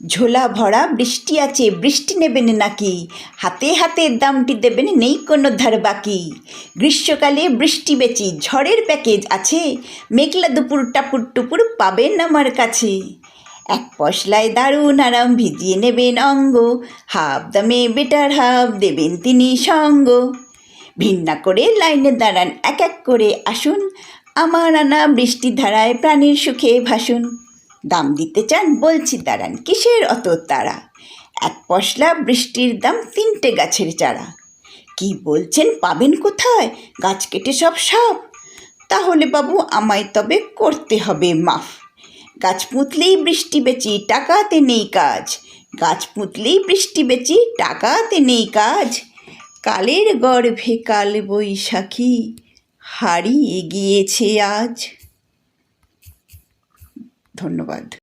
ঝোলা ভরা বৃষ্টি আছে, বৃষ্টি নেবেন নাকি? হাতে হাতে দামটি দেবেন, নেই কোনো ধার বাকি। গ্রীষ্মকালে বৃষ্টি বেচি, ঝড়ের প্যাকেজ আছে, মেঘলা দুপুর টাপুর টুপুর পাবেন আমার কাছে। এক পশলায় দারুণ আরাম, ভিজিয়ে নেবেন অঙ্গ, হাফ দামে বেটার হাফ দেবেন তিনি সঙ্গ। ভিন্না করে লাইনে দাঁড়ান, এক এক করে আসুন, আমার আনা বৃষ্টি ধারায় প্রাণীর সুখে ভাসুন। দাম দিতে চান? বলছি দাঁড়ান, কিসের অত তাড়া? এক পশলা বৃষ্টির দাম 3টে গাছের চারা। কি বলছেন, পাবেন কোথায়? গাছ কেটে সব সাফ? তাহলে বাবু আমায় তবে করতে হবে মাফ। গাছ পুঁতলেই বৃষ্টি বেচি, টাকাতে নেই কাজ। গাছ পুঁতলেই বৃষ্টি বেচি, টাকাতে নেই কাজ। কালের গর্ভে কাল বৈশাখী হারিয়ে গিয়েছে আজ। ধন্যবাদ।